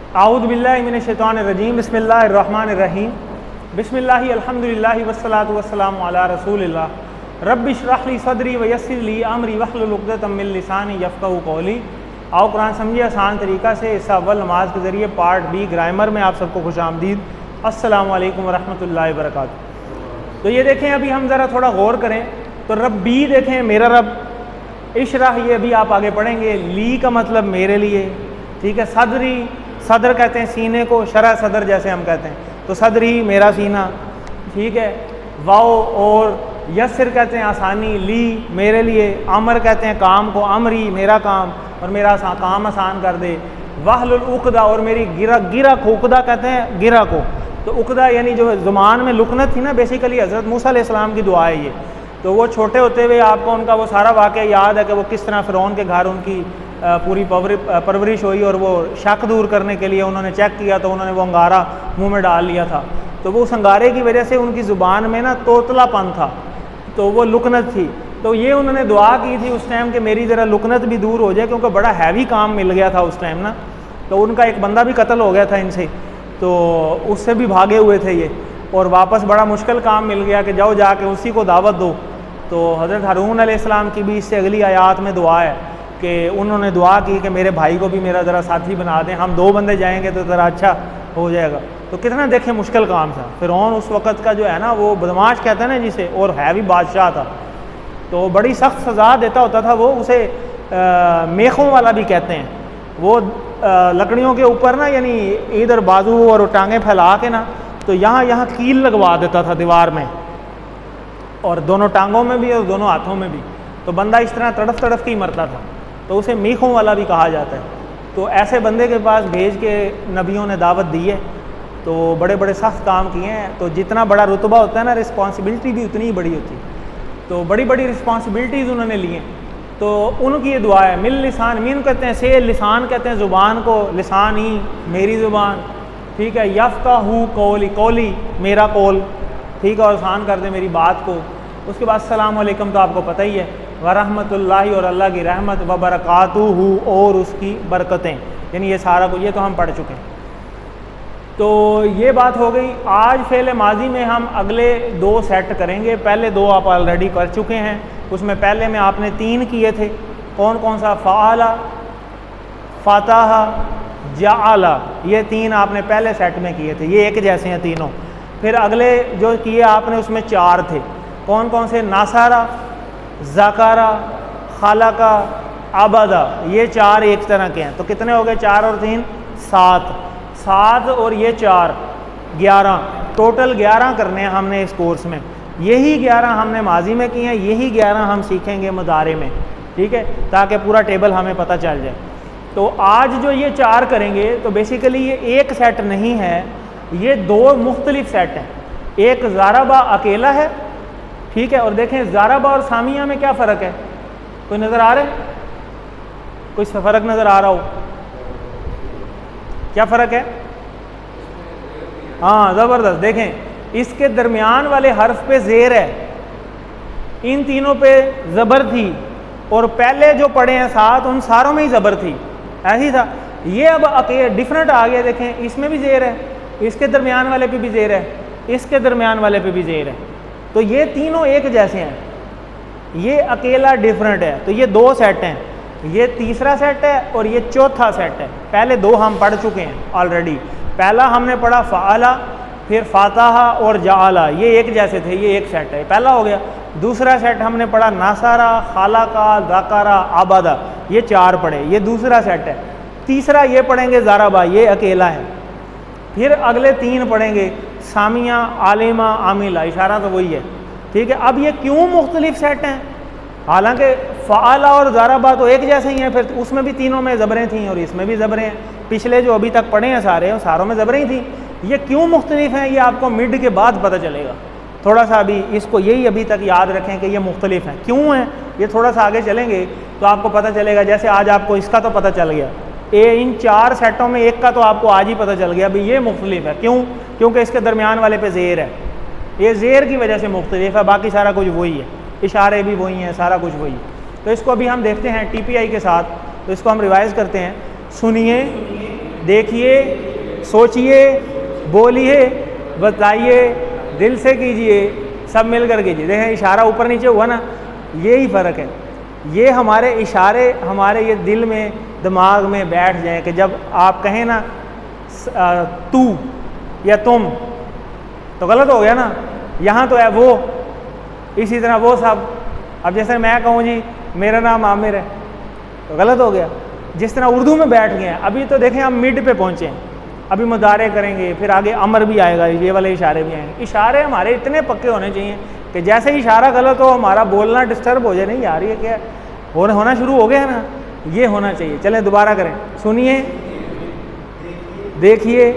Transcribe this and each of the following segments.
आऊज़ु बिल्लाहि मिनश शैतानिर रजीम बिस्मिल्लाहिर रहमानिर रहीम बिस्मिल्लाहि अल्हम्दुलिल्लाहि वस्सलातु वस्सलामु अला रसूलिल्लाह रब्बि इश्रह ली सदरी व यस्सिर ली अमरी वहलुल उक़दतम मिन लिसानी यफ़क़हू क़ौली। आओ कुरान समझिए आसान तरीक़ा से। इस अव्वल नमाज के ज़रिए पार्ट बी ग्रामर में आप सबको खुशामदीद। अस्सलामु अलैकुम व रहमतुल्लाहि व बरकातुहू। तो ये देखें, अभी हम ज़रा थोड़ा गौर करें तो रब्बी देखें, मेरा रब, इश्रह ये अभी आप आगे पढ़ेंगे, ली का मतलब मेरे लिए, ठीक है। सदरी, सदर कहते हैं सीने को, शरह सदर जैसे हम कहते हैं, तो सदरी मेरा सीना, ठीक है। वाओ और यस्सिर कहते हैं आसानी, ली मेरे लिए, अमर कहते हैं काम को, अमरी मेरा काम और मेरा काम आसान कर दे। वहलुल उक़दा और मेरी गिरा को, उक़दा कहते हैं गिरा को, तो उक़दा यानी जो ज़ुबान में लुकनत थी ना, बेसिकली हज़रत मूसा अलैहिस्सलाम की दुआ है ये। तो वो छोटे होते हुए आपको उनका वो सारा वाक़या याद है कि वो किस तरह फ़िरौन के घर उनकी पूरी परवरिश हुई और वो शक दूर करने के लिए उन्होंने चेक किया तो उन्होंने वो अंगारा मुंह में डाल लिया था। तो वो उस अंगारे की वजह से उनकी ज़ुबान में ना तोतलापन था, तो वो लुकनत थी। तो ये उन्होंने दुआ की थी उस टाइम कि मेरी ज़रा लुकनत भी दूर हो जाए, क्योंकि बड़ा हैवी काम मिल गया था उस टाइम ना। तो उनका एक बंदा भी कत्ल हो गया था इनसे, तो उससे भी भागे हुए थे ये, और वापस बड़ा मुश्किल काम मिल गया कि जाओ जाके उसी को दावत दो। तो हज़रत हारून अलैहिस्सलाम की भी इससे अगली आयात में दुआ है कि उन्होंने दुआ की कि मेरे भाई को भी मेरा ज़रा साथी बना दें, हम 2 बंदे जाएंगे तो ज़रा अच्छा हो जाएगा। तो कितना देखें मुश्किल काम था। फ़िरौन उस वक़्त का जो है ना, वो बदमाश कहते हैं ना जिसे, और हैवी बादशाह था, तो बड़ी सख्त सज़ा देता होता था वो। उसे मेखों वाला भी कहते हैं। वो लकड़ियों के ऊपर ना, यानी इधर बाजू और टांगें फैला के ना, तो यहाँ कील लगवा देता था दीवार में, और दोनों टांगों में भी और दोनों हाथों में भी। तो बंदा इस तरह तड़फ तड़फ के ही मरता था, तो उसे मीखों वाला भी कहा जाता है। तो ऐसे बंदे के पास भेज के नबियों ने दावत दी है, तो बड़े बड़े सख्त काम किए हैं। तो जितना बड़ा रुतबा होता है ना, रिस्पॉन्सिबिलिटी भी उतनी ही बड़ी होती है। तो बड़ी बड़ी रिस्पॉन्सिबिलिटीज़ उन्होंने ली हैं। तो उनकी ये दुआ है, मिल लिसान, मीन कहते हैं से, लिसान कहते हैं ज़ुबान को, लिसान ही मेरी ज़ुबान, ठीक है। यफ़क़हू क़ौली, क़ौली मेरा कौल, ठीक है, और आसान कर दे मेरी बात को। उसके बाद अस्सलामु अलैकुम तो आपको पता ही है, व रहमतुल्लाहि और अल्लाह की रहमत, व बरकातुहू और उसकी बरकतें, यानी ये सारा कुछ, ये तो हम पढ़ चुके हैं। तो ये बात हो गई। आज फ़ेल माजी में हम अगले 2 सेट करेंगे। पहले 2 आप ऑलरेडी कर चुके हैं, उसमें पहले में आपने 3 किए थे। कौन कौन सा? फ़अला, फ़तहा, जअला, ये 3 आपने पहले सेट में किए थे, ये एक जैसे हैं तीनों। फिर अगले जो किए आपने उसमें 4 थे। कौन कौन से? नासारा, ज़कारा, खालाका, आबादा, ये 4 एक तरह के हैं। तो कितने हो गए? 4 और 3 7, 7 और ये 4 11, टोटल 11 करने हैं हमने इस कोर्स में। यही 11 हमने माजी में किए हैं, यही 11 हम सीखेंगे मुदारे में, ठीक है, ताकि पूरा टेबल हमें पता चल जाए। तो आज जो ये 4 करेंगे, तो बेसिकली ये एक सेट नहीं है, ये 2 मुख्तलिफ सेट हैं। एक ज़ारबा अकेला है, ठीक है, और देखें ज़ारबा और सामिया में क्या फ़र्क है? कोई नज़र आ रहा है? कोई फ़र्क नज़र आ रहा हो? क्या फ़र्क है? हाँ, ज़बरदस्त। देखें, इसके दरमियान वाले हर्फ पे ज़ेर है, इन तीनों पे ज़बर थी, और पहले जो पढ़े हैं 7 उन सारों में ही ज़बर थी, ऐसी था। ये अब अकेले डिफरेंट आ गया। देखें, इसमें भी ज़ेर है, इसके दरमियान वाले पे भी ज़ेर है, इसके दरमियान वाले पे भी ज़ेर है। तो ये तीनों एक जैसे हैं, ये अकेला डिफरेंट है। तो ये 2 सेट हैं, ये तीसरा सेट है और ये चौथा सेट है। पहले 2 हम पढ़ चुके हैं ऑलरेडी। पहला हमने पढ़ा फ़अला, फिर फ़तहा और जअला, ये एक जैसे थे, ये एक सेट है, पहला हो गया। दूसरा सेट हमने पढ़ा नासारा, खालाका, ज़कारा, आबादा, ये 4 पढ़े, ये दूसरा सेट है। तीसरा ये पढ़ेंगे ज़ारबा, ये अकेला है। फिर अगले 3 पढ़ेंगे सामिया, आलिमा, आमिला, इशारा तो वही है, ठीक है। अब ये क्यों मुख्तलिफ सेट हैं? हालांकि फ़अला और ज़ारबा तो एक जैसे ही हैं, फिर उसमें भी तीनों में ज़बरें थीं और इसमें भी ज़बरें हैं। पिछले जो अभी तक पढ़े हैं सारे, सारों में ज़बरें ही थी। ये क्यों मुख्तलिफ हैं, ये आपको मिड के बाद पता चलेगा। थोड़ा सा अभी इसको यही अभी तक याद रखें कि ये मुख्तलिफ हैं, क्यों हैं। ये थोड़ा सा आगे चलेंगे तो आपको पता चलेगा। जैसे आज आपको इसका तो पता चल गया, इन 4 सेटों में एक का तो आपको आज ही पता चल गया भाई ये मुख्तलिफ है। क्यों? क्योंकि इसके दरमियान वाले पे ज़ेर है, ये ज़ेर की वजह से मुख्तलिफ है, बाकी सारा कुछ वही है, इशारे भी वही हैं, सारा कुछ वही है। तो इसको अभी हम देखते हैं TPI के साथ, तो इसको हम रिवाइज़ करते हैं। सुनिए, देखिए, सोचिए, बोलिए, बताइए, दिल से कीजिए, सब मिलकर कीजिए। देखें इशारा ऊपर नीचे हुआ ना, यही फ़र्क है। ये हमारे इशारे हमारे ये दिल में दिमाग में बैठ जाएं कि जब आप कहें ना तू या तुम, तो गलत हो गया ना, यहाँ तो है वो, इसी तरह वो सब। अब जैसे मैं कहूँ जी मेरा नाम आमिर है, तो गलत हो गया। जिस तरह उर्दू में बैठ गए हैं, अभी तो देखें हम मिड पे पहुँचे हैं, अभी मुदारे करेंगे, फिर आगे अमर भी आएगा, ये वाले इशारे भी आएंगे। इशारे हमारे इतने पक्के होने चाहिए कि जैसे ही इशारा गलत हो हमारा बोलना डिस्टर्ब हो जाए, नहीं यार ये क्या होना शुरू हो गया है ना, ये होना चाहिए। चलें दोबारा करें, सुनिए, देखिए,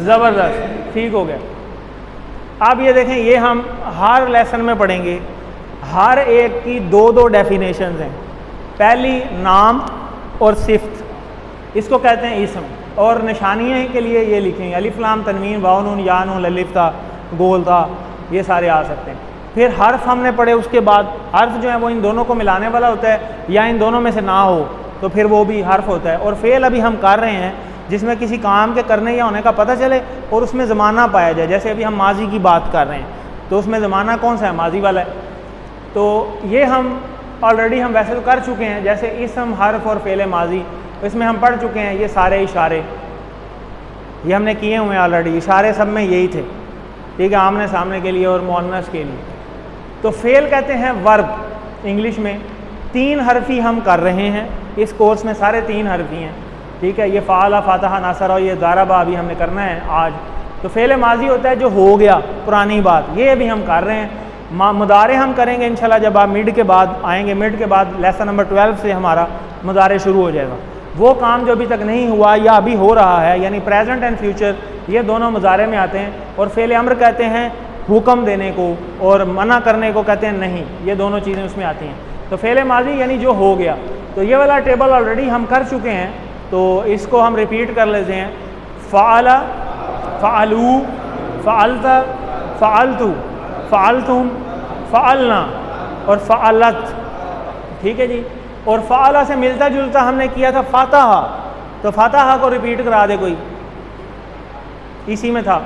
ज़बरदस्त, ठीक हो गया। अब ये देखें, ये हम हर लेसन में पढ़ेंगे, हर एक की दो दो डेफिनेशंस हैं। पहली नाम और सिफ्त, इसको कहते हैं इसम, और निशानियाँ के लिए ये लिखेंगे अलिफ लाम तनवीन वाव नून या नून अलिफ था गोल था, ये सारे आ सकते हैं। फिर हर्फ हमने पढ़े, उसके बाद हर्फ जो है वो इन दोनों को मिलाने वाला होता है, या इन दोनों में से ना हो तो फिर वो भी हर्फ होता है। और फेल अभी हम कर रहे हैं जिसमें किसी काम के करने या होने का पता चले और उसमें ज़माना पाया जाए। जैसे अभी हम माजी की बात कर रहे हैं, तो उसमें ज़माना कौन सा है, माजी वाला है। तो ये हम ऑलरेडी हम वैसे तो कर चुके हैं, जैसे इसम, हर्फ और फेल माजी, इसमें हम पढ़ चुके हैं। ये सारे इशारे ये हमने किए हुए हैं ऑलरेडी, इशारे सब में यही थे, ठीक है, आमने सामने के लिए और मुअन्नस के लिए। तो फेल कहते हैं वर्ब इंग्लिश में। 3 हरफी हम कर रहे हैं इस कोर्स में, सारे 3 हरफी हैं, ठीक है। ये फ़ाला, फ़ातहा, नासरा और ये ज़ारबा अभी हमने करना है आज। तो फेल माजी होता है जो हो गया, पुरानी बात, ये अभी हम कर रहे हैं। मुदारे हम करेंगे इंशाल्लाह जब आप मिड के बाद आएंगे, मिड के बाद लेसन नंबर 12 से हमारा मुदारे शुरू हो जाएगा। वो काम जो अभी तक नहीं हुआ या अभी हो रहा है, यानी प्रेजेंट एंड फ्यूचर, ये दोनों मुजारे में आते हैं। और फेल अम्र कहते हैं हुक्म देने को, और मना करने को कहते हैं नहीं, ये दोनों चीज़ें उसमें आती हैं। तो फेल माजी यानी जो हो गया। तो ये वाला टेबल ऑलरेडी हम कर चुके हैं, तो इसको हम रिपीट कर लेते हैं। फ़ाला, फ़ालू, फ़ालता, फ़ालतू, फ़ालतुम, फ़ालना और फ़ालत, ठीक है जी। और फ़ाला से मिलता जुलता हमने किया था फ़ातहा, तो फ़ातहा को रिपीट करा दे कोई, इसी में था।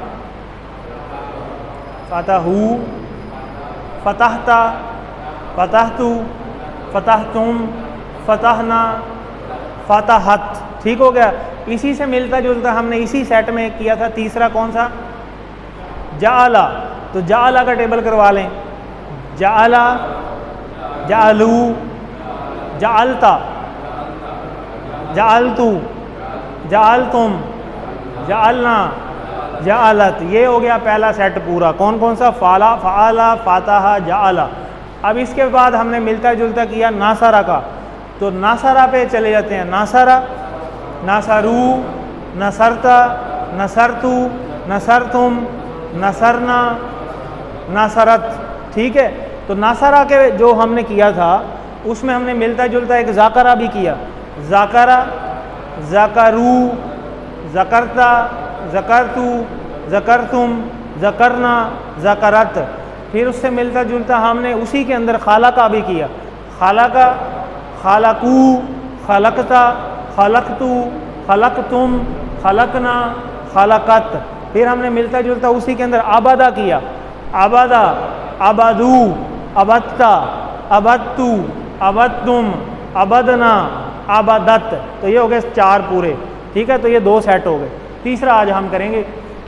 फ़तहू, फ़तहता, फ़तहतू, फ़तहतुम, फ़तहना, फ़तहत, ठीक हो गया। इसी से मिलता जुलता हमने इसी सेट में किया था। तीसरा कौन सा, जाला, तो जाला का टेबल करवा लें। जाला, जालू, जालता, जालतू, जालतुम, जालना, जालत, ये हो गया पहला सेट पूरा। कौन कौन सा, फ़ाला, फ़ाला, फ़ातहा, जाला। अब इसके बाद हमने मिलता जुलता किया नासरा का, तो नासरा पे चले जाते हैं। नासरा, नासरू, नसरता, नसरतू, नसरतुम, नसरना, नसरत, ठीक है। तो नासरा के जो हमने किया था उसमें हमने मिलता जुलता एक ज़ाकरा भी किया। ज़ाकरा, ज़करू, ज़करता, ज़करतू, ज़करतुम, ज़करना, ज़करत। फिर उससे मिलता जुलता हमने उसी के अंदर खालका भी किया। खालका, खालकू, खलकता, खलकतू, खलकतुम, खलकना, खलकत। फिर हमने मिलता जुलता उसी के अंदर आबादा किया। आबादा, अबदू, अबत्ता, अबत्तू, अबत्तुम, अबदना, अबदत। तो ये हो गए 4 पूरे, ठीक है। तो ये 2 सेट हो गए। तीसरा आज हम करेंगे।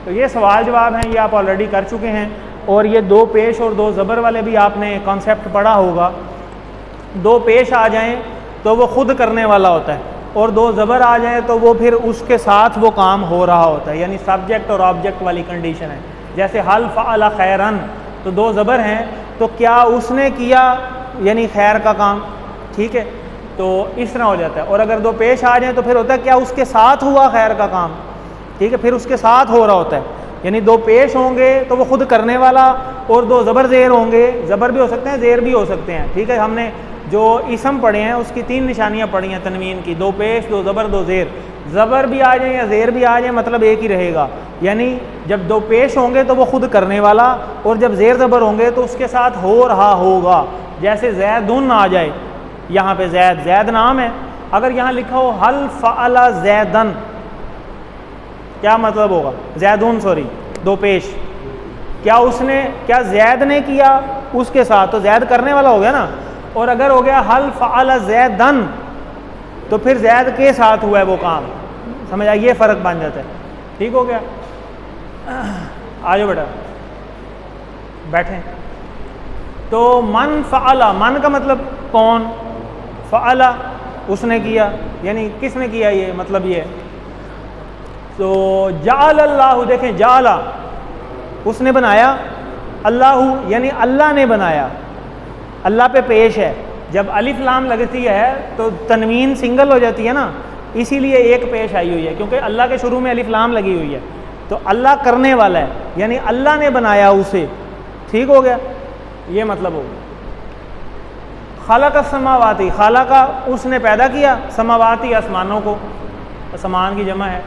तो ये सवाल जवाब हैं, ये आप ऑलरेडी कर चुके हैं। और ये 2 पेश और 2 ज़बर वाले भी आपने कॉन्सेप्ट पढ़ा होगा। 2 पेश आ जाएं तो वो खुद करने वाला होता है, और 2 ज़बर आ जाएं तो वो फिर उसके साथ वो काम हो रहा होता है, यानी सब्जेक्ट और ऑब्जेक्ट वाली कंडीशन है। जैसे हल फ़अला खैरन, तो 2 ज़बर हैं, तो क्या उसने किया यानी खैर का काम, ठीक है। तो इस तरह हो जाता है। और अगर 2 पेश आ जाएँ तो फिर होता है क्या उसके साथ हुआ खैर का काम, ठीक है, फिर उसके साथ हो रहा होता है। यानी 2 पेश होंगे तो वो खुद करने वाला, और 2 ज़बर ज़ेर होंगे, ज़बर भी हो सकते हैं ज़ेर भी हो सकते हैं, ठीक है। हमने जो इसम पढ़े हैं उसकी 3 निशानियाँ पढ़ी हैं तनवीन की, 2 पेश, 2 ज़बर, 2 ज़ेर। ज़बर भी आ जाए या ज़ेर भी आ जाए मतलब एक ही रहेगा। यानी जब 2 पेश होंगे तो वो खुद करने वाला, और जब ज़ेर ज़बर होंगे तो उसके साथ हो रहा होगा। जैसे ज़ैदुन आ जाए यहाँ पे जैद, जैद नाम है। अगर यहाँ लिखा हो हल फ़अला जैदन, क्या मतलब होगा? जैदुन, सॉरी, दो पेश, क्या जैद ने किया उसके साथ, तो जैद करने वाला हो गया ना। और अगर हो गया हल फ़अला जैदन, तो फिर जैद के साथ हुआ है वो काम, समझ आइए, फ़र्क बन जाता है। ठीक हो गया? आ जाओ बेटा, बैठें। तो मन फ़अला, मन का मतलब कौन, फ़अला उसने किया, यानी किसने किया, ये मतलब ये। तो जाल अल्लाह, देखें जाला उसने बनाया, अल्लाह यानी अल्लाह ने बनाया, अल्लाह पे पेश है। जब अलिफ लाम लगती है तो तनवीन सिंगल हो जाती है ना, इसीलिए एक पेश आई हुई है, क्योंकि अल्लाह के शुरू में अलिफ लाम लगी हुई है। तो अल्लाह करने वाला है, यानी अल्लाह ने बनाया उसे। ठीक हो गया? ये मतलब हो गया। खालक समावाती, खालका उसने पैदा किया, समावाती आसमानों को, आसमान की जमा है।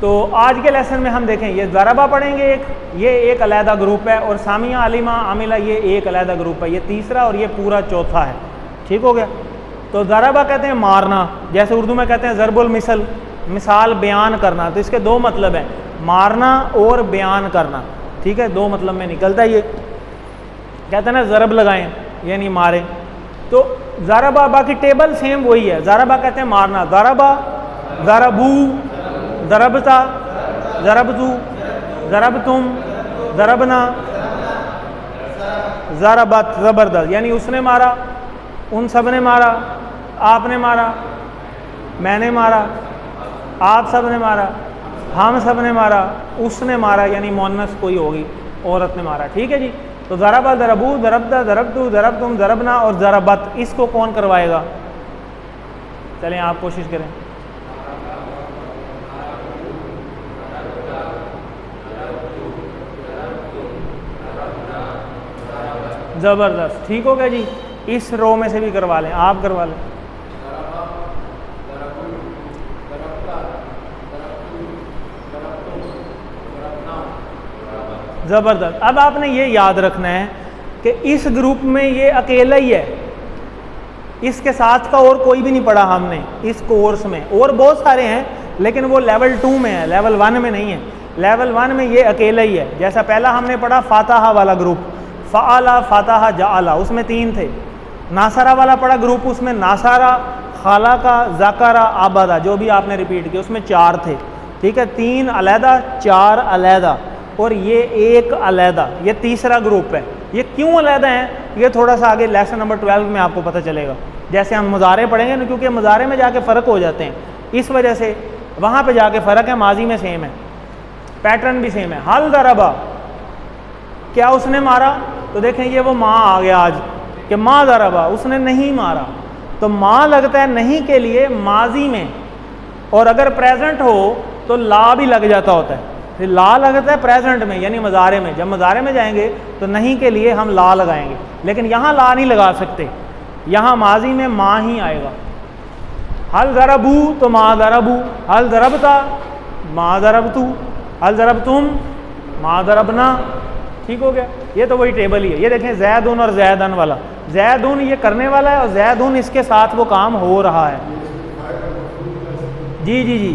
तो आज के लेसन में हम देखें, ये ज़रबा पढ़ेंगे एक, ये एक अलहदा ग्रुप है, और सामिया, आलिमा, आमिला ये एक अलहदा ग्रुप है, ये तीसरा और ये पूरा चौथा है। ठीक हो गया? तो ज़रबा कहते हैं मारना, जैसे उर्दू में कहते हैं ज़रबुल मिसल, मिसाल बयान करना। तो इसके दो मतलब हैं, मारना और बयान करना। ठीक है, दो मतलब में निकलता है ये। कहते हैं ना ज़रब लगाएं, यानी मारें। तो ज़रबा, बाकी टेबल सेम वही है। ज़रबा कहते हैं मारना, ज़रबा, ज़रबू, ज़रबता, ज़रबतू, ज़रबतुम, ज़रबना, ज़रबत, ज़बरदस्त, यानी उसने मारा, उन सब ने मारा, आपने मारा, मैंने मारा, आप सब ने मारा, हम सब ने मारा, उसने मारा, यानी मुअन्नस कोई होगी, औरत ने मारा। ठीक है जी? तो ज़रबा, ज़रबू, ज़रबता, ज़रबतू, ज़रबतुम, ज़रबना और ज़रबत, इसको कौन करवाएगा? चलें आप कोशिश करें। ज़बरदस्त, ठीक हो गया जी। इस रो में से भी करवा लें, आप करवा लें। ज़बरदस्त। अब आपने ये याद रखना है कि इस ग्रुप में ये अकेला ही है, इसके साथ का और कोई भी नहीं पढ़ा हमने इस कोर्स में। और बहुत सारे हैं, लेकिन वो लेवल 2 में है, लेवल 1 में नहीं है। लेवल 1 में ये अकेला ही है। जैसा पहला हमने पढ़ा फातहा वाला ग्रुप, फ़अला, फातहा, जाअला, उसमें 3 थे। नासरा वाला पढ़ा ग्रुप, उसमें नासारा, खालाका, ज़ाकरा, आबादा, जो भी आपने रिपीट किया, उसमें 4 थे। ठीक है, 3 अलहदा, 4 अलहदा, और ये 1 अलहदा। ये तीसरा ग्रुप है। ये क्यों अलहदा है, ये थोड़ा सा आगे लेसन नंबर 12 में आपको पता चलेगा, जैसे हम मुजारे पढ़ेंगे ना, क्योंकि मुजारे में जाके फ़र्क हो जाते हैं, इस वजह से वहाँ पे जाके फ़र्क है। माजी में सेम है, पैटर्न भी सेम है। हल ज़रबा, क्या उसने मारा? तो देखें ये वो माँ आ गया आज कि माँ ज़रबा, उसने नहीं मारा। तो माँ लगता है नहीं के लिए माजी में, और अगर प्रेजेंट हो तो ला भी लग जाता होता है। फिर ला लगता है प्रेजेंट में, यानी मज़ारे में। जब मज़ारे में जाएंगे तो नहीं के लिए हम ला लगाएंगे, लेकिन यहाँ ला नहीं लगा सकते, यहाँ माजी में माँ ही आएगा। हल ज़रबू तो माँ ज़रबू, हल ज़रबता माँ ज़रबतू, हल ज़रबतुम माँ ज़रबना। ठीक हो गया? ये तो वही टेबल ही है। ये देखें ज़ैदुन और ज़ैदन वाला, ज़ैदुन ये करने वाला है और ज़ैदुन इसके साथ वो काम हो रहा है। जी जी जी,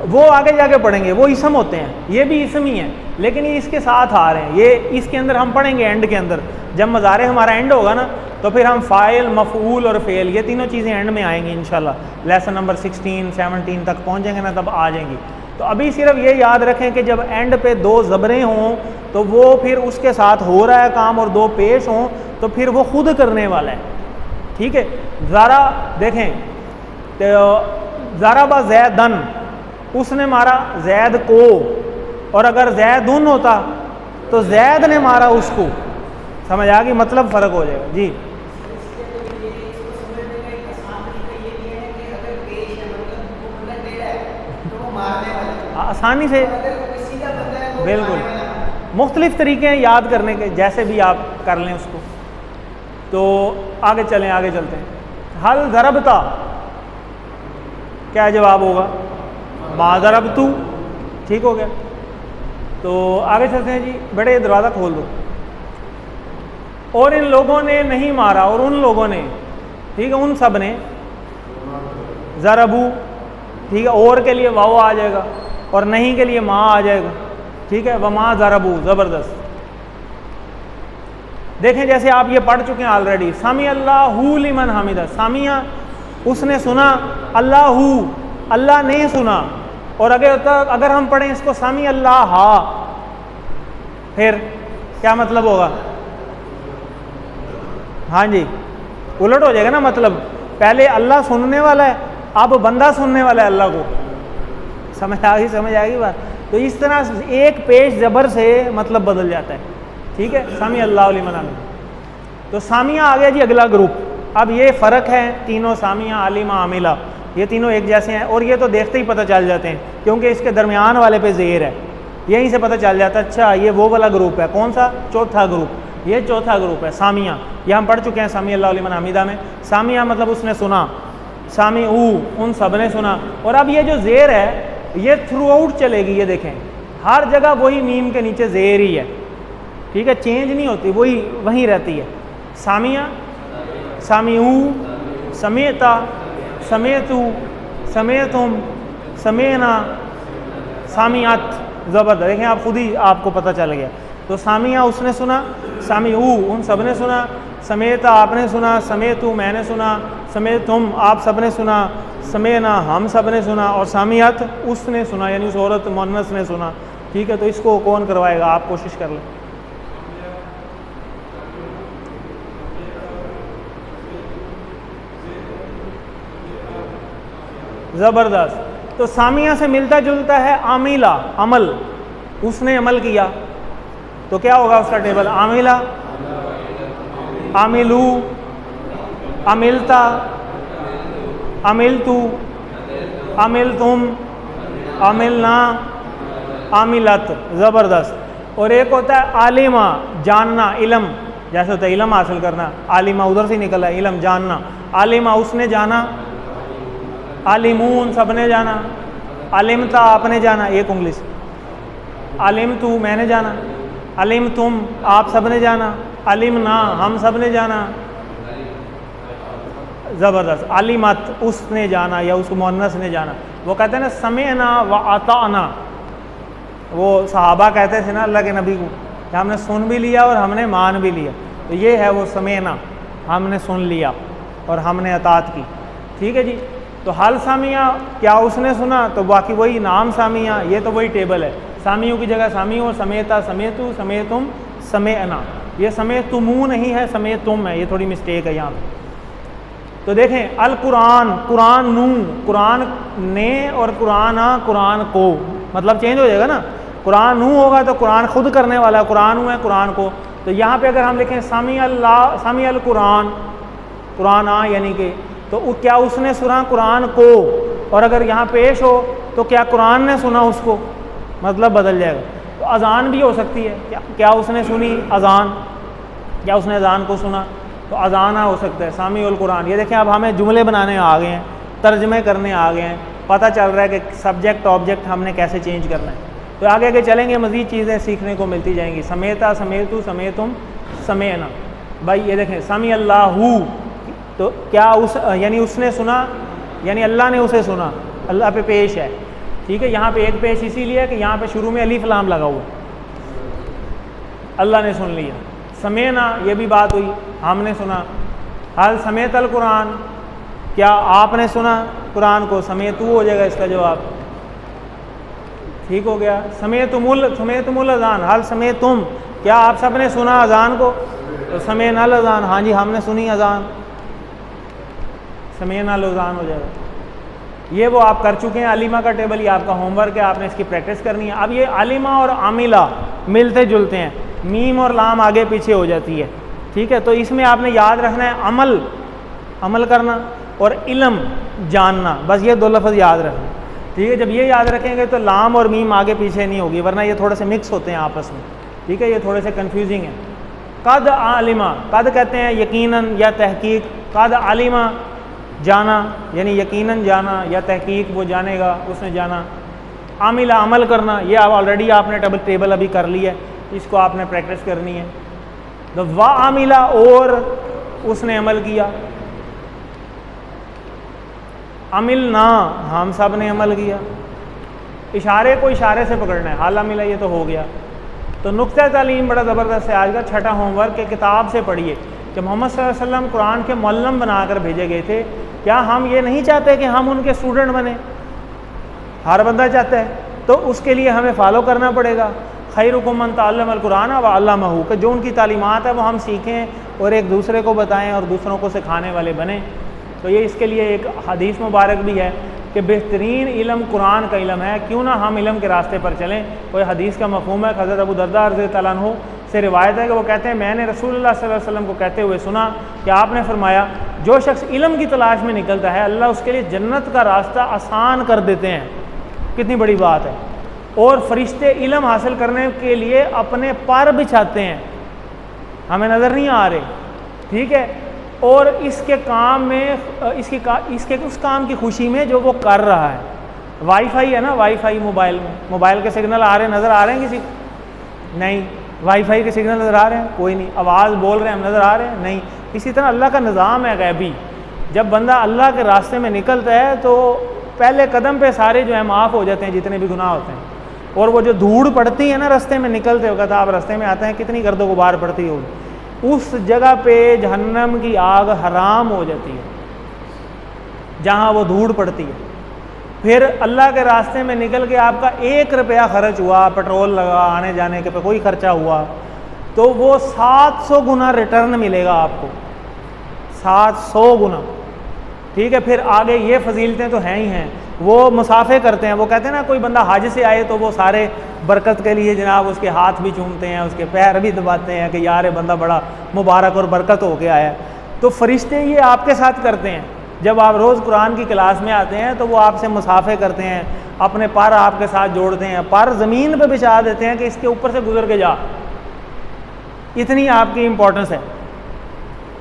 वो आगे जाके पढ़ेंगे, वो इसम होते हैं, ये भी इसम ही है, लेकिन ये इसके साथ आ रहे हैं। ये इसके अंदर हम पढ़ेंगे एंड के अंदर, जब मज़ारे हमारा एंड होगा ना, तो फिर हम फ़ाइल, मफ़ऊल और फ़ेल, ये तीनों चीज़ें एंड में आएंगी इंशाल्लाह। लेसन नंबर 16, 17 तक पहुँचेंगे ना, तब आ जाएंगी। तो अभी सिर्फ ये याद रखें कि जब एंड पे 2 ज़बरें हों तो वो फिर उसके साथ हो रहा है काम, और 2 पेश हों तो फिर वो खुद करने वाला है। ठीक है? ज़रा देखें, तो ज़रबा ज़ैदन, उसने मारा जैद को, और अगर जैदुन होता तो जैद ने मारा उसको। समझ आ गई? मतलब फ़र्क हो जाएगा जी। आसानी से, बिल्कुल, मुख्तलिफ़ तरीके हैं याद करने के, जैसे भी आप कर लें उसको। तो आगे चलें, आगे चलते हैं। हल ज़रबता, क्या जवाब होगा? मा ज़रबतू। ठीक हो गया? तो आगे चलते हैं जी। बेटे दरवाज़ा खोल दो। और इन लोगों ने नहीं मारा, और उन लोगों ने, ठीक है, उन सब ने, ज़रबू, ठीक है, और के लिए वाव आ जाएगा और नहीं के लिए माँ आ जाएगा, ठीक है, वमा ज़रबू, ज़बरदस्त। देखें जैसे आप ये पढ़ चुके हैं ऑलरेडी, सामी अल्लाहु लिमन हमिदा, सामिया उसने सुना, अल्लाहु अल्लाह ने सुना। और अगर हम पढ़ें इसको सामी अल्लाह, फिर क्या मतलब होगा? हाँ जी, उलट हो जाएगा ना, मतलब पहले अल्लाह सुनने वाला है, अब बंदा सुनने वाला है अल्लाह को। समझ आ गई बात? तो इस तरह एक पेश ज़बर से मतलब बदल जाता है, ठीक है। सामी अल्लाह लिमन हमिदा। तो सामिया आ गया जी अगला ग्रुप। अब ये फ़र्क है, तीनों सामिया, आलिमा, आमिला, ये तीनों एक जैसे हैं और ये तो देखते ही पता चल जाते हैं क्योंकि इसके दरमियान वाले पे ज़ेर है, यहीं से पता चल जाता है अच्छा ये वो वाला ग्रुप है। कौन सा? चौथा ग्रुप, ये चौथा ग्रुप है सामिया। ये हम पढ़ चुके हैं सामी अल्लाह लिमन हमिदा में। सामिया मतलब उसने सुना, सामी उन सब ने सुना। और अब ये जो ज़ेर है ये थ्रू आउट चलेगी, ये देखें हर जगह वही मीम के नीचे ज़ेर ही है, ठीक है, चेंज नहीं होती, वही रहती है। सामिया, सामिऊ, समेता, समेतु, समेतुम, समेना, सामियात। ज़बरदस्त, देखें आप खुद ही आपको पता चल गया। तो सामिया उसने सुना, सामिऊ उन सब ने सुना, समेता आपने सुना, समेतु मैंने सुना, समेतुम आप सब ने सुना, समेना हम सब ने सुना, और सामियात उसने सुना यानी उस औरत मुअन्नस ने सुना, ठीक है। तो इसको कौन करवाएगा? आप कोशिश कर लें। ज़बरदस्त। तो सामिया से मिलता जुलता है आमिला, अमल, उसने अमल किया, तो क्या होगा उसका टेबल? आमिला, आमिलू, अमिलता, अमिलतु, अमिलतुम, अमिलना, आमिलत। ज़बरदस्त। और एक होता है आलिमा, जानना, इलम, जैसे होता है इलम हासिल करना, आलिमा उधर से निकला है, इलम जानना। आलिमा उसने जाना, आलिमून सबने जाना, आलिमता आपने जाना, एक उंगली से, आलिमतु मैंने जाना, आलिमतुम आप सबने जाना, आलिमना हम सबने जाना। ज़बरदस्त। आलिमत उसने जाना या उस मुअन्नस ने जाना। वो कहते हैं ना समेना व अताना, वो सहाबा कहते थे ना अल्लाह के नबी को कि हमने सुन भी लिया और हमने मान भी लिया। तो ये है वो समेना, हमने सुन लिया और हमने अतात की, ठीक है जी। तो हल सामिया क्या उसने सुना, तो बाकी वही नाम सामिया, ये तो वही टेबल है। सामियों की जगह सामियों, समेता, समेतु, समेतुम, समेअना। ये समेतुमू नहीं है, समेतुम है, ये थोड़ी मिस्टेक है यहाँ पे। तो देखें अल कुरान, कुरान नू, कुरान ने, और कुराना कुरान को, मतलब चेंज हो जाएगा ना। कुरान नू होगा तो कुरान खुद करने वाला, कुरान हूँ है कुरान को। तो यहाँ पे अगर हम लिखें सामी अल्लाह, सामी अल कुरान, कुराना यानी कि, तो क्या उसने सुना कुरान को, और अगर यहाँ पेश हो तो क्या कुरान ने सुना उसको, मतलब बदल जाएगा। तो अजान भी हो सकती है, क्या उसने सुनी अजान, क्या उसने अजान को सुना, तो अजाना हो सकता है। सामी उल कुरान। ये देखें अब हमें जुमले बनाने आ गए हैं, तर्जमे करने आ गए हैं, पता चल रहा है कि सब्जेक्ट ऑब्जेक्ट हमने कैसे चेंज करना है। तो आगे आगे चलेंगे, मज़ीद चीज़ें सीखने को मिलती जाएंगी। समेता, समेतु, समेतुम, समेना। भाई ये देखें सामी अल्लाहु, तो क्या उस यानी उसने सुना, यानी अल्लाह ने उसे सुना, अल्लाह पे पेश है, ठीक है। यहाँ पे एक पेश इसीलिए कि यहाँ पे शुरू में अलीफ लाम लगा हुआ, अल्लाह ने सुन लिया। समेना, ये भी बात हुई, हमने सुना। हल समेत अल कुरान, क्या आपने सुना कुरान को, समेतु हो जाएगा इसका जवाब, ठीक हो गया। समेतुमुल अजान, हल समेतुम, क्या आप सब ने सुना अजान को, तो समेना अल अजान, हाँ जी हमने सुनी अजान, समेना अल अजान हो जाएगा। ये वो आप कर चुके हैं, अलीमा का टेबल, ये आपका होमवर्क है, आपने इसकी प्रैक्टिस करनी है। अब ये अलीमा और आमिला मिलते जुलते हैं, मीम और लाम आगे पीछे हो जाती है, ठीक है। तो इसमें आपने याद रखना है अमल, अमल करना, और इल्म जानना, बस ये दो लफ्ज़ याद रखना, ठीक है। जब ये याद रखेंगे तो लाम और मीम आगे पीछे नहीं होगी, वरना ये थोड़े से मिक्स होते हैं आपस में, ठीक है, ये थोड़े से कन्फ्यूजिंग है। कद आलिमा, कद कहते हैं यकीनन या तहकीक, कद आलिमा जाना यानी यकीनन जाना या तहकीक वो जानेगा, उसने जाना। आमिला अमल करना, ये ऑलरेडी आपने टेबल अभी कर लिया है, इसको आपने प्रैक्टिस करनी है। तो वा आमिला, और उसने अमल किया, अमिल ना, हम सब ने अमल किया। इशारे को इशारे से पकड़ना है, हाला मिला ये तो हो गया। तो नुक्ता तालीम बड़ा ज़बरदस्त है आज का, छठा होमवर्क के किताब से पढ़िए कि मोहम्मद सल्लल्लाहु अलैहि वसल्लम कुरान के मुअल्लिम बनाकर भेजे गए थे। क्या हम ये नहीं चाहते कि हम उनके स्टूडेंट बने? हर बंदा चाहता है, तो उसके लिए हमें फॉलो करना पड़ेगा। खैरुकुम मन तअल्लमल कुरान व अल्लमहू, कि जो उनकी तालीमात है वो हम सीखें और एक दूसरे को बताएं और दूसरों को सिखाने वाले बने। तो ये इसके लिए एक हदीस मुबारक भी है कि बेहतरीन इल्म कुरान का इल्म है, क्यों ना हम इल्म के रास्ते पर चलें। कोई हदीस का मफहूम है, हज़रत अबू दरदा रज़ियल्लाहु अन्हु से रिवायत है कि वो कहते हैं मैंने रसूलुल्लाह सल्लल्लाहु अलैहि वसल्लम को कहते हुए सुना कि आपने फरमाया जो शख्स इल्म की तलाश में निकलता है अल्लाह उसके लिए जन्नत का रास्ता आसान कर देते हैं। कितनी बड़ी बात है। और फरिश्ते इल्म हासिल करने के लिए अपने पर बिछाते हैं, हमें नज़र नहीं आ रहे, ठीक है। और इसके काम में इसके उस काम की खुशी में जो वो कर रहा है। वाईफाई है ना, वाईफाई मोबाइल में, मोबाइल के सिग्नल आ रहे हैं, नज़र आ रहे हैं किसी? नहीं। वाईफाई के सिग्नल नज़र आ रहे हैं? कोई नहीं। आवाज़ बोल रहे हैं, हम नज़र आ रहे हैं? नहीं। इसी तरह अल्लाह का निज़ाम है गैबी। जब बंदा अल्लाह के रास्ते में निकलता है तो पहले कदम पे सारे जो है माफ़ हो जाते हैं जितने भी गुनाह होते हैं। और वो जो धूड़ पड़ती है ना रास्ते में निकलते हो, कहता आप रास्ते में आते हैं कितनी गर्दो गुबार पड़ती होगी, उस जगह पे जहन्नम की आग हराम हो जाती है जहाँ वो धूड़ पड़ती है। फिर अल्लाह के रास्ते में निकल के आपका 1 रुपया खर्च हुआ, पेट्रोल लगा, आने जाने के पे कोई खर्चा हुआ, तो वो 700 गुना रिटर्न मिलेगा आपको, 700 गुना, ठीक है। फिर आगे ये फजीलतें तो हैं ही हैं। वो मुसाफे करते हैं, वो कहते हैं ना कोई बंदा हज से आए तो वो सारे बरकत के लिए जनाब उसके हाथ भी चूमते हैं, उसके पैर भी दबाते हैं कि यार ये बंदा बड़ा मुबारक और बरकत होके आया। तो फरिश्ते ये आपके साथ करते हैं। जब आप रोज़ कुरान की क्लास में आते हैं तो वो आपसे मुसाफे करते हैं, अपने पर आपके साथ जोड़ते हैं, पर ज़मीन पर बिछा देते हैं कि इसके ऊपर से गुजर के जा, इतनी आपकी इम्पोर्टेंस है,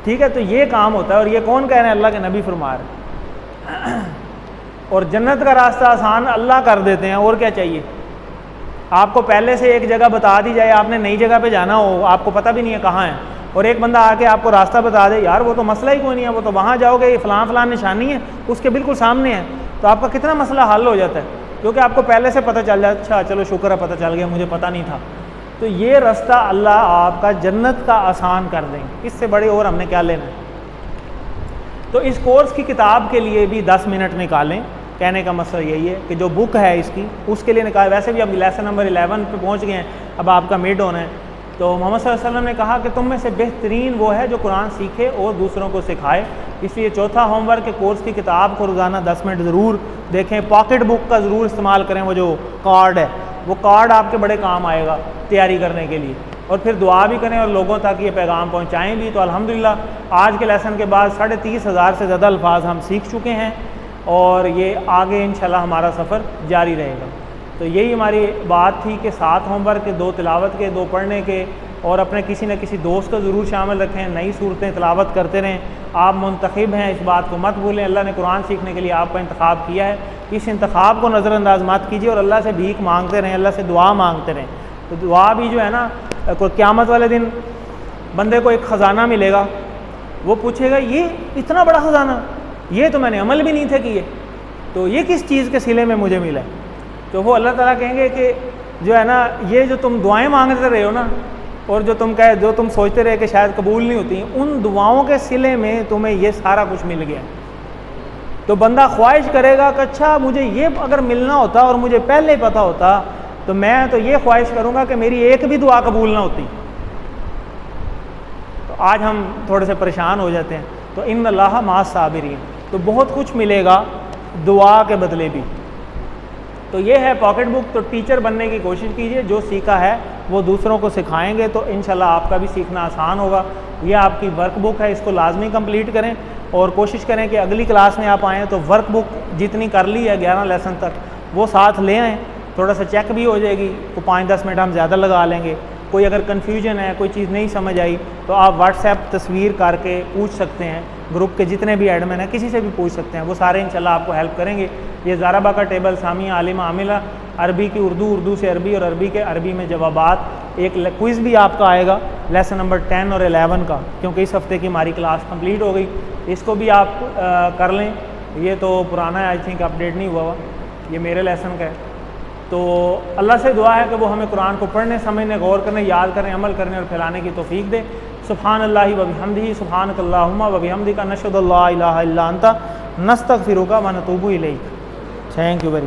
ठीक है। तो ये काम होता है। और ये कौन कह रहे हैं? अल्लाह के नबी फरमा रहे हैं। और जन्नत का रास्ता आसान अल्लाह कर देते हैं, और क्या चाहिए आपको? पहले से एक जगह बता दी जाए, आपने नई जगह पे जाना हो, आपको पता भी नहीं है कहाँ है, और एक बंदा आके आपको रास्ता बता दे, यार वो तो मसला ही कोई नहीं है, वो तो वहाँ जाओगे, ये फ़लाँ निशानी है उसके बिल्कुल सामने है, तो आपका कितना मसला हल हो जाता है, क्योंकि आपको पहले से पता चल जाए। अच्छा चलो शुक्र है पता चल गया, मुझे पता नहीं था। तो ये रास्ता अल्लाह आपका जन्नत का आसान कर देंगे, इससे बड़े और हमने क्या लेना है। तो इस कोर्स की किताब के लिए भी 10 मिनट निकालें। कहने का मसला यही है कि जो बुक है इसकी उसके लिए निकाल। वैसे भी अब लेसन नंबर 11 पे पहुंच गए हैं, अब आपका मिड होना है। तो मोहम्मद सल्लल्लाहु अलैहि वसल्लम ने कहा कि तुम में से बेहतरीन वो है जो कुरान सीखे और दूसरों को सिखाए। इसलिए चौथा होमवर्क के कोर्स की किताब को रोज़ाना 10 मिनट ज़रूर देखें। पॉकेट बुक का ज़रूर इस्तेमाल करें, वो जो कार्ड है वो कार्ड आपके बड़े काम आएगा तैयारी करने के लिए। और फिर दुआ भी करें और लोगों तक ये पैगाम पहुँचाएँ भी। तो अल्हम्दुलिल्लाह आज के लेसन के बाद 30,500 से ज़्यादा अल्फाज हम सीख चुके हैं और ये आगे इंशाल्लाह हमारा सफ़र जारी रहेगा। तो यही हमारी बात थी कि 7 होमवर्क के, 2 तिलावत के, 2 पढ़ने के, और अपने किसी न किसी दोस्त को ज़रूर शामिल रखें। नई सूरतें तिलावत करते रहें। आप मुंतखब हैं, इस बात को मत भूलें। अल्लाह ने कुरान सीखने के लिए आपका इंतखाब किया है, इस इंतखाब को नज़रअंदाज मत कीजिए और अल्लाह से भीख मांगते रहें, अल्लाह से दुआ मांगते रहें। तो दुआ भी जो है ना, क़यामत वाले दिन बंदे को एक ख़जाना मिलेगा, वो पूछेगा ये इतना बड़ा ख़जाना, ये तो मैंने अमल भी नहीं थे किए, तो ये किस चीज़ के सिले में मुझे मिला? तो वो अल्लाह ताला कहेंगे कि जो है ना, ये जो तुम दुआएं मांगते रहे हो ना, और जो तुम सोचते रहे कि शायद कबूल नहीं होती, उन दुआओं के सिले में तुम्हें ये सारा कुछ मिल गया। तो बंदा ख्वाहिश करेगा कि अच्छा मुझे ये अगर मिलना होता और मुझे पहले पता होता तो मैं तो ये ख्वाहिश करूँगा कि मेरी एक भी दुआ कबूल ना होती। तो आज हम थोड़े से परेशान हो जाते हैं। तो इन्नल्लाह माअस साबिरीन, तो बहुत कुछ मिलेगा दुआ के बदले भी। तो ये है पॉकेट बुक। तो टीचर बनने की कोशिश कीजिए, जो सीखा है वो दूसरों को सिखाएंगे तो इंशाल्लाह आपका भी सीखना आसान होगा। ये आपकी वर्क बुक है, इसको लाजमी कंप्लीट करें और कोशिश करें कि अगली क्लास में आप आएँ तो वर्क बुक जितनी कर ली है 11 लेसन तक वो साथ ले आएँ। थोड़ा सा चेक भी हो जाएगी, तो 5-10 मिनट हम ज़्यादा लगा लेंगे। कोई अगर कन्फ्यूजन है, कोई चीज़ नहीं समझ आई तो आप व्हाट्सएप तस्वीर करके पूछ सकते हैं। ग्रुप के जितने भी एडमिन हैं किसी से भी पूछ सकते हैं, वो सारे इंशाल्लाह आपको हेल्प करेंगे। ये ज़ाराबा का टेबल, सामिया, आलिमा, आमिला, अरबी की उर्दू, उर्दू से अरबी और अरबी के अरबी में जवाबात, एक क्विज़ भी आपका आएगा लेसन नंबर 10 और 11 का, क्योंकि इस हफ्ते की हमारी क्लास कंप्लीट हो गई। इसको भी आप कर लें। ये तो पुराना है, आई थिंक अपडेट नहीं हुआ हुआ, ये मेरे लेसन का है। तो अल्लाह से दुआ है कि वो हमें कुरान को पढ़ने, समझने, गौर करने, याद करने, अमल करने और फैलाने की तौफीक दे। सुब्हानल्लाहि व बिहम्दिही, सुब्हानकल्लाहुम्मा व बिहम्दिका, नशहदु अल्ला इलाहा इल्ला अंता, नस्तगफिरुका व नतूबु इलैक। Thank you very much.